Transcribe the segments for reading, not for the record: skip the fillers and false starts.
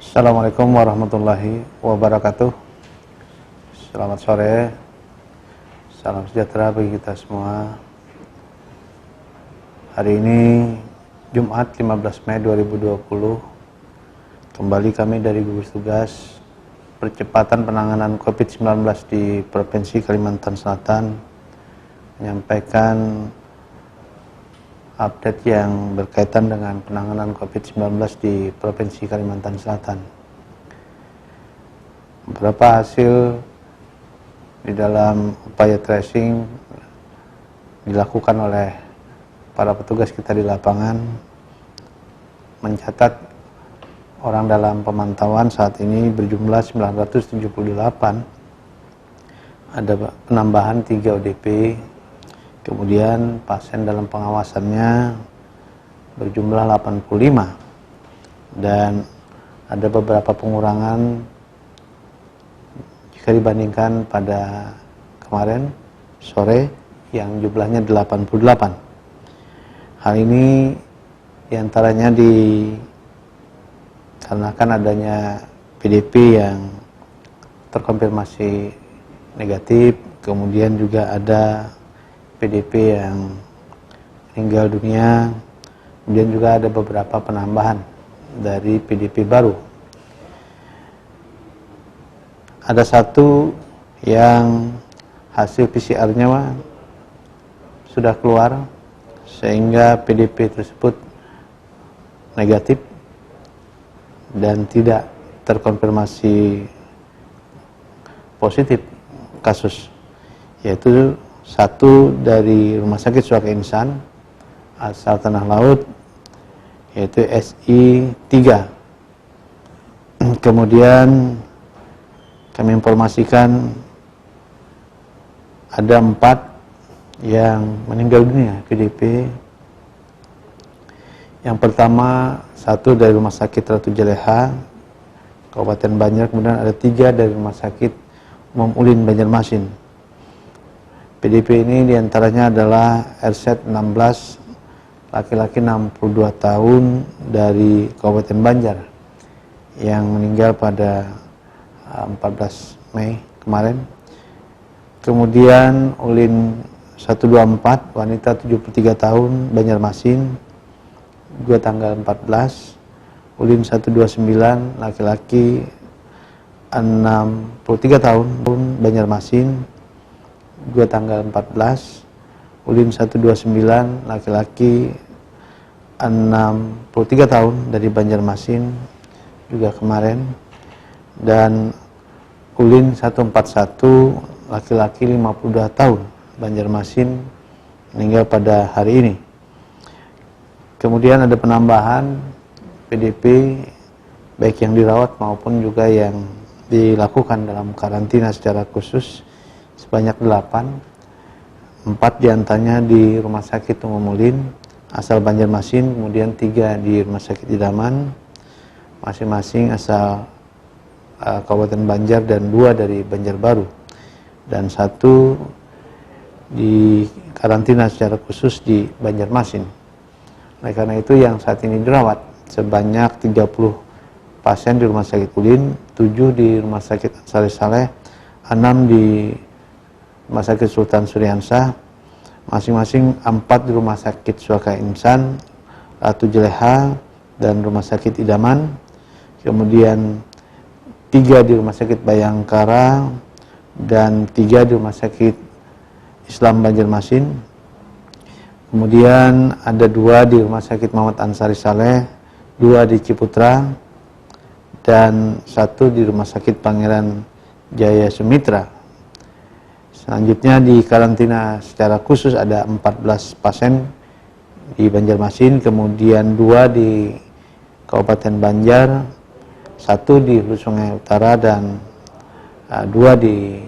Assalamualaikum warahmatullahi wabarakatuh. Selamat sore. Salam sejahtera bagi kita semua. Hari ini Jumat 15 Mei 2020. Kembali kami dari gugus tugas percepatan penanganan COVID-19 di Provinsi Kalimantan Selatan menyampaikan update yang berkaitan dengan penanganan COVID-19 di Provinsi Kalimantan Selatan. Beberapa hasil di dalam upaya tracing dilakukan oleh para petugas kita di lapangan mencatat orang dalam pemantauan saat ini berjumlah 978, ada penambahan 3 ODP. Kemudian pasien dalam pengawasannya berjumlah 85 dan ada beberapa pengurangan jika dibandingkan pada kemarin sore yang jumlahnya 88. Hal ini diantaranya dikarenakan adanya PDP yang terkonfirmasi negatif, kemudian juga ada PDP yang meninggal dunia, kemudian juga ada beberapa penambahan dari PDP baru. Ada satu yang hasil PCR-nya sudah keluar sehingga PDP tersebut negatif dan tidak terkonfirmasi positif kasus, yaitu satu dari Rumah Sakit Suaka Insan asal Tanah Laut, yaitu SI3. Kemudian kami informasikan ada 4 yang meninggal dunia PDP. Yang pertama satu dari Rumah Sakit Ratu Jaleha Kabupaten Banjar, kemudian ada 3 dari Rumah Sakit Umum Ulin Banjarmasin. PDP ini diantaranya adalah RZ 16, laki-laki 62 tahun dari Kabupaten Banjar yang meninggal pada 14 Mei kemarin. Kemudian Ulin 124, wanita 73 tahun, Banjarmasin, juga tanggal 14. Ulin 129, laki-laki 63 tahun, Banjarmasin, juga tanggal 14. Ulin 129, laki-laki 63 tahun dari Banjarmasin, juga kemarin. Dan Ulin 141, laki-laki 52 tahun, Banjarmasin, meninggal pada hari ini. Kemudian ada penambahan PDP baik yang dirawat maupun juga yang dilakukan dalam karantina secara khusus sebanyak 8. 4 diantaranya di Rumah Sakit Umum Ulin asal Banjarmasin, kemudian 3 di Rumah Sakit Idaman masing-masing asal Kabupaten Banjar dan 2 dari Banjarbaru, dan 1 di karantina secara khusus di Banjarmasin. Oleh karena itu yang saat ini dirawat sebanyak 30 pasien di Rumah Sakit Ulin, 7 di Rumah Sakit Ansari Saleh, 6 di Rumah Sakit Sultan Suriansah, masing-masing 4 di Rumah Sakit Suaka Insan, Ratu Jaleha, dan Rumah Sakit Idaman. Kemudian 3 di Rumah Sakit Bayangkara dan 3 di Rumah Sakit Islam Banjarmasin. Kemudian ada 2 di Rumah Sakit Muhammad Ansari Saleh, 2 di Ciputra, dan 1 di Rumah Sakit Pangeran Jaya Sumitra. Selanjutnya di karantina secara khusus ada 14 pasien di Banjarmasin, kemudian 2 di Kabupaten Banjar, 1 di Hulu Sungai Utara, dan 2 di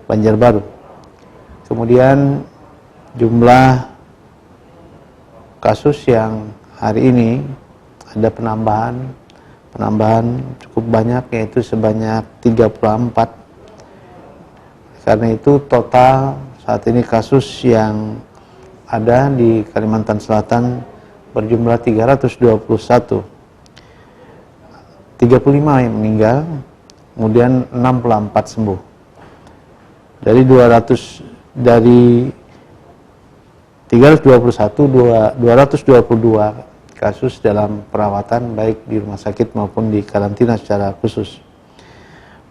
Banjarbaru. Kemudian jumlah kasus yang hari ini ada penambahan cukup banyak, yaitu sebanyak 34. Karena itu total saat ini kasus yang ada di Kalimantan Selatan berjumlah 321. 35 yang meninggal, kemudian 64 sembuh. Dari 321, 222 kasus dalam perawatan baik di rumah sakit maupun di karantina secara khusus.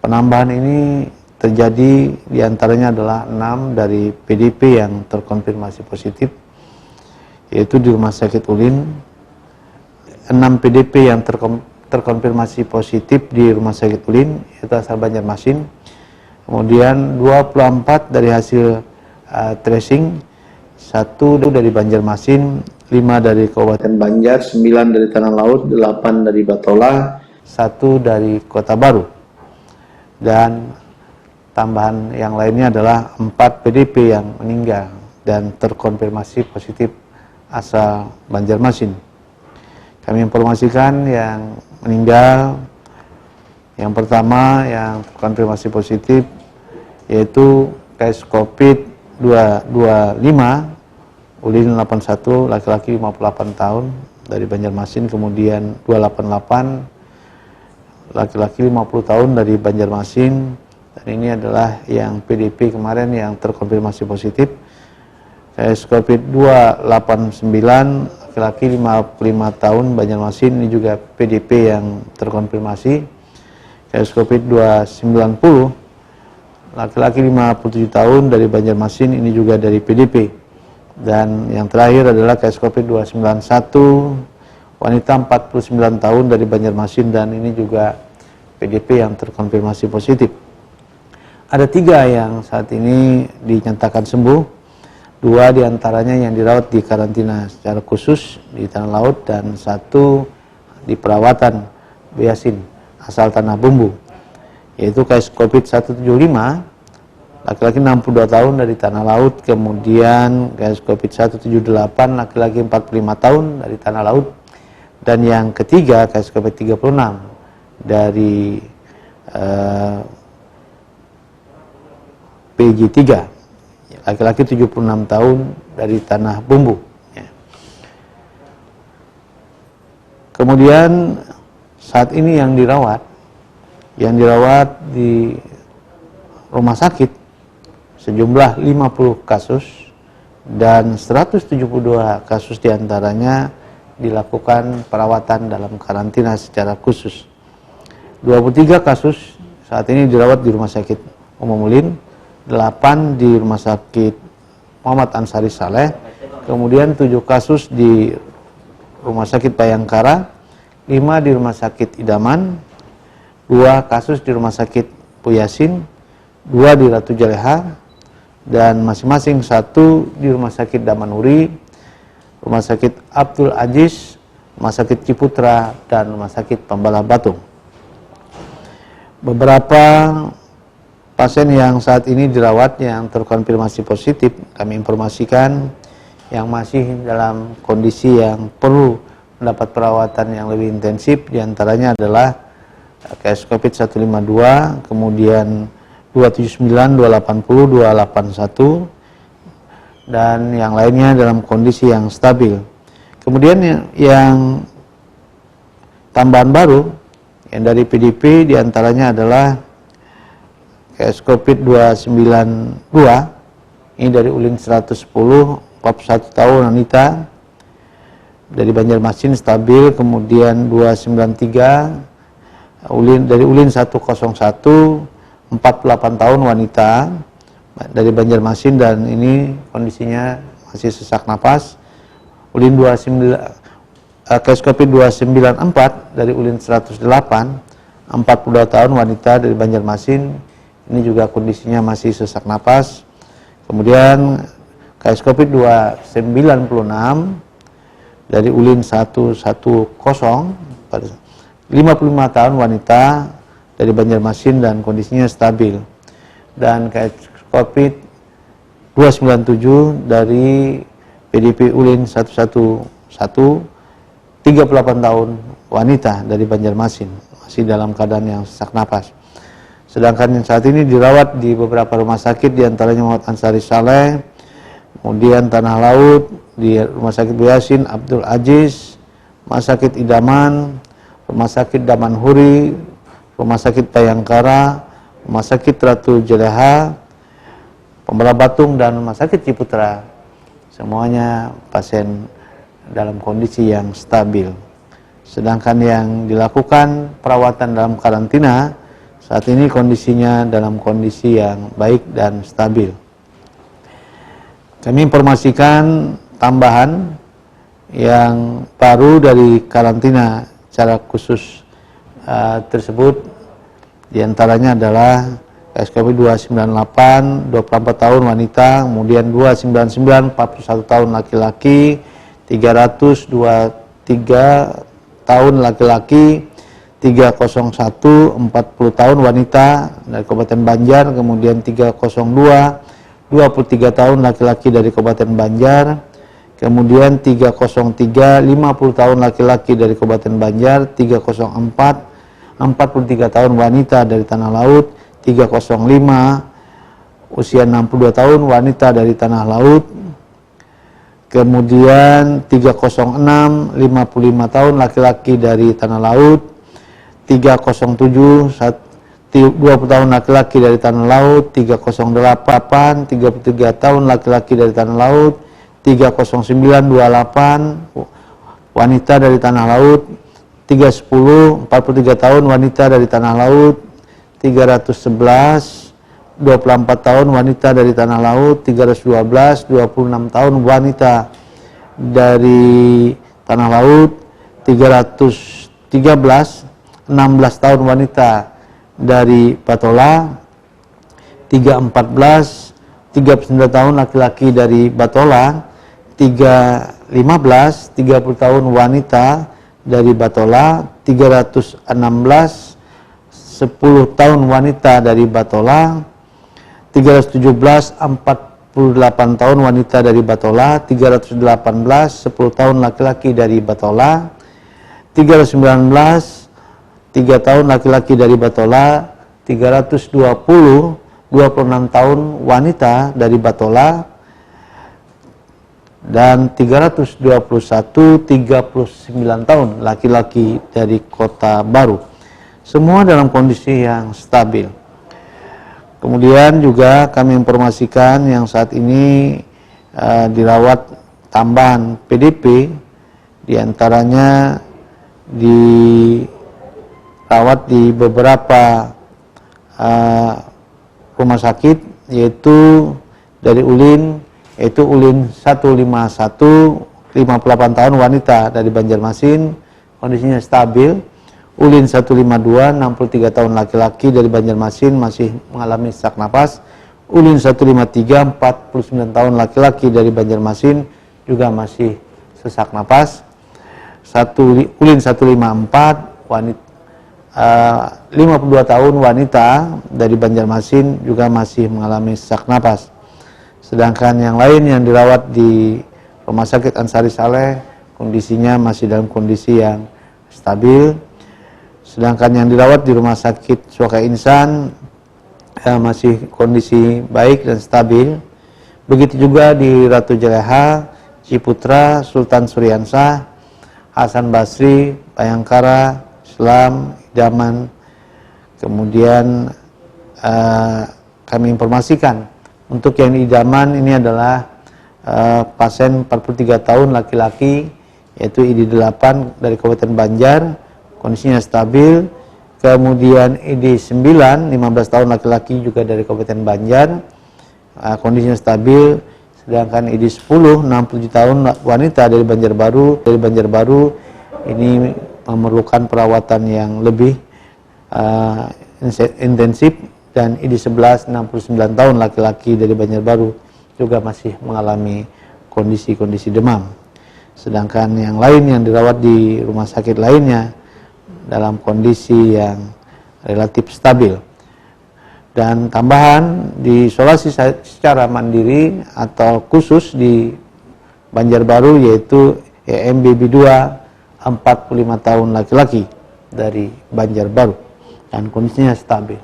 Penambahan ini terjadi diantaranya adalah 6 dari PDP yang terkonfirmasi positif, yaitu di rumah sakit Ulin, 6 PDP yang terkonfirmasi positif di rumah sakit Ulin, yaitu asal Banjarmasin, kemudian 24 dari hasil tracing, 1 dari Banjarmasin, 5 dari Kabupaten Banjar, 9 dari Tanah Laut, 8 dari Batola, 1 dari Kota Baru. Dan tambahan yang lainnya adalah 4 PDP yang meninggal dan terkonfirmasi positif asal Banjarmasin. Kami informasikan yang meninggal, yang pertama yang terkonfirmasi positif yaitu case COVID-225 Ulin 81, laki-laki 58 tahun dari Banjarmasin, kemudian 288 laki-laki 50 tahun dari Banjarmasin, dan ini adalah yang PDP kemarin yang terkonfirmasi positif. Case COVID-289 laki-laki 55 tahun Banjarmasin, ini juga PDP yang terkonfirmasi. Case COVID-290 laki-laki 57 tahun dari Banjarmasin, ini juga dari PDP. Dan yang terakhir adalah case COVID-291 wanita 49 tahun dari Banjarmasin, dan ini juga PDP yang terkonfirmasi positif. Ada 3 yang saat ini dinyatakan sembuh, 2 diantaranya yang dirawat di karantina secara khusus di Tanah Laut, dan 1 di perawatan Beasin asal Tanah Bumbu, yaitu case COVID-175 laki-laki 62 tahun dari Tanah Laut, kemudian case COVID-178 laki-laki 45 tahun dari Tanah Laut, dan yang ketiga case COVID-36 dari PJ3 laki-laki 76 tahun dari Tanah Bumbu. Kemudian saat ini yang dirawat di rumah sakit sejumlah 50 kasus, dan 172 kasus diantaranya dilakukan perawatan dalam karantina secara khusus. 23 kasus saat ini dirawat di Rumah Sakit Umum Ulin, 8 di Rumah Sakit Muhammad Ansari Saleh, kemudian 7 kasus di Rumah Sakit Bayangkara, 5 di Rumah Sakit Idaman, 2 kasus di Rumah Sakit Puyasin, 2 di Ratu Jaleha, dan masing-masing 1 di Rumah Sakit Damanuri, Rumah Sakit Abdul Aziz, Rumah Sakit Ciputra, dan Rumah Sakit Pembalah Batung. Beberapa pasien yang saat ini dirawat yang terkonfirmasi positif, kami informasikan yang masih dalam kondisi yang perlu mendapat perawatan yang lebih intensif, diantaranya adalah case COVID-152, kemudian 279, 280, 281, dan yang lainnya dalam kondisi yang stabil. Kemudian yang tambahan baru yang dari PDP diantaranya adalah case COVID-292, ini dari Ulin 110, 41 tahun wanita dari Banjarmasin stabil, kemudian 293 dari Ulin 101, 48 tahun wanita dari Banjarmasin, dan ini kondisinya masih sesak napas. Ulin 29 case COVID-294 dari Ulin 108, 42 tahun wanita dari Banjarmasin, ini juga kondisinya masih sesak napas. Kemudian case COVID-296 dari Ulin 110, 55 tahun wanita dari Banjarmasin, dan kondisinya stabil. Dan case COVID-297 dari PDP Ulin 111, 38 tahun wanita dari Banjarmasin, masih dalam keadaan yang sesak napas. Sedangkan yang saat ini dirawat di beberapa rumah sakit, diantaranya Muhammad Ansari Saleh, kemudian Tanah Laut, di Rumah Sakit Beasin Abdul Aziz, Rumah Sakit Idaman, Rumah Sakit Damanhuri, Rumah Sakit Bayangkara, Rumah Sakit Ratu Jeleha, Pembelah Batung, dan Rumah Sakit Ciputra. Semuanya pasien dalam kondisi yang stabil. Sedangkan yang dilakukan perawatan dalam karantina saat ini kondisinya dalam kondisi yang baik dan stabil. Kami informasikan tambahan yang baru dari karantina secara khusus tersebut, diantaranya adalah SKP 298, 24 tahun wanita, kemudian 299, 41 tahun laki-laki, 323 tahun laki-laki, 301, 40 tahun wanita dari Kabupaten Banjar, kemudian 302, 23 tahun laki-laki dari Kabupaten Banjar, kemudian 303, 50 tahun laki-laki dari Kabupaten Banjar, 304, 43 tahun wanita dari Tanah Laut, 305, usia 62 tahun wanita dari Tanah Laut, kemudian 306, 55 tahun laki-laki dari Tanah Laut, 307, 20 tahun laki-laki dari Tanah Laut, 308, 33 tahun laki-laki dari Tanah Laut, 309, 28 wanita dari Tanah Laut, 310, 43 tahun wanita dari Tanah Laut, 311, 24 tahun wanita dari Tanah Laut, 312, 26 tahun wanita dari Tanah Laut, 313, 16 tahun wanita dari Batola, 314, 39 tahun laki-laki dari Batola, 315, 30 tahun wanita dari Batola, 316, 10 tahun wanita dari Batola, 317, 48 tahun wanita dari Batola, 318, 10 tahun laki-laki dari Batola, 319, 3 tahun laki-laki dari Batola, 320, 26 tahun wanita dari Batola, dan 321, 39 tahun laki-laki dari Kota Baru. Semua dalam kondisi yang stabil. Kemudian juga kami informasikan yang saat ini dirawat tambahan PDP, diantaranya dirawat di beberapa rumah sakit, yaitu dari Ulin, yaitu Ulin 151, 58 tahun wanita dari Banjarmasin, kondisinya stabil. Ulin 152, 63 tahun laki-laki dari Banjarmasin, masih mengalami sesak napas. Ulin 153, 49 tahun laki-laki dari Banjarmasin, juga masih sesak napas. Ulin 154, 52 tahun wanita dari Banjarmasin, juga masih mengalami sesak napas. Sedangkan yang lain yang dirawat di Rumah Sakit Ansari Saleh, kondisinya masih dalam kondisi yang stabil. Sedangkan yang dirawat di Rumah Sakit Suaka Insan masih kondisi baik dan stabil. Begitu juga di Ratu Jeleha, Ciputra, Sultan Suryansah, Hasan Basri, Bayangkara, Islam, Idaman. Kemudian kami informasikan untuk yang di Idaman ini adalah pasien 43 tahun laki-laki, yaitu ID8 dari Kabupaten Banjar, kondisinya stabil. Kemudian ID9, 15 tahun laki-laki juga dari Kabupaten Banjar, kondisinya stabil. Sedangkan ID10, 67 tahun wanita dari Banjarbaru, ini memerlukan perawatan yang lebih intensif. Dan ID11, 69 tahun laki-laki dari Banjarbaru, juga masih mengalami kondisi-kondisi demam. Sedangkan yang lain yang dirawat di rumah sakit lainnya dalam kondisi yang relatif stabil. Dan tambahan diisolasi secara mandiri atau khusus di Banjarbaru, yaitu EMBB2, 45 tahun laki-laki dari Banjarbaru, dan kondisinya stabil.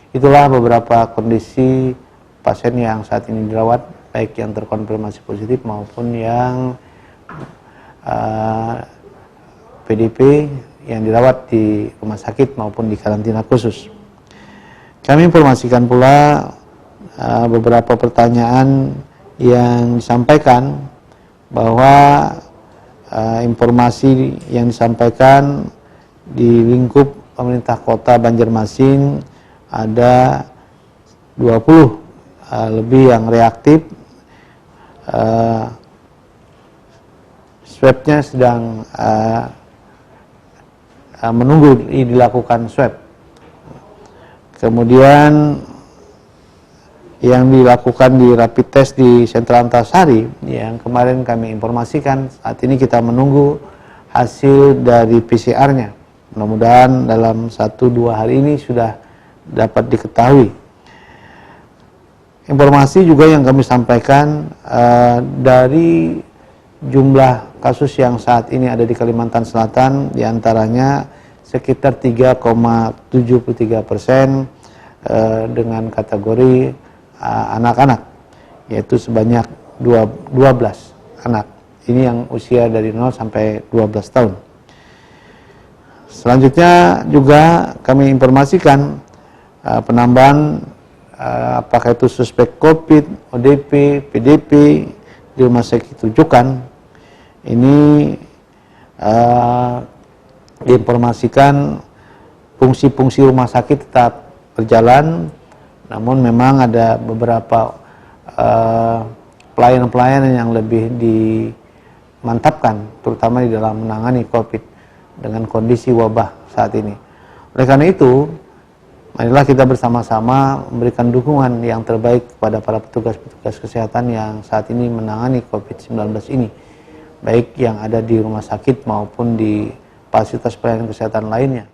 Itulah beberapa kondisi pasien yang saat ini dirawat, baik yang terkonfirmasi positif maupun yang PDP yang dirawat di rumah sakit maupun di karantina khusus. Kami informasikan pula beberapa pertanyaan yang disampaikan, bahwa informasi yang disampaikan di lingkup pemerintah kota Banjarmasin ada 20 lebih yang reaktif. Swabnya sedang menunggu dilakukan swab. Kemudian yang dilakukan di rapid test di Sentra Antasari yang kemarin kami informasikan, saat ini kita menunggu hasil dari PCR-nya. Mudah-mudahan dalam 1-2 hari ini sudah dapat diketahui. Informasi juga yang kami sampaikan, dari jumlah kasus yang saat ini ada di Kalimantan Selatan, diantaranya sekitar 3,73% dengan kategori anak-anak, yaitu sebanyak 12 anak. Ini yang usia dari 0 sampai 12 tahun. Selanjutnya juga kami informasikan penambahan apakah itu suspek COVID, ODP, PDP di rumah sakit rujukan. Ini diinformasikan fungsi-fungsi rumah sakit tetap berjalan, namun memang ada beberapa pelayanan-pelayanan yang lebih dimantapkan, terutama di dalam menangani COVID dengan kondisi wabah saat ini. Oleh karena itu, marilah kita bersama-sama memberikan dukungan yang terbaik kepada para petugas-petugas kesehatan yang saat ini menangani COVID-19 ini, baik yang ada di rumah sakit maupun di fasilitas pelayanan kesehatan lainnya.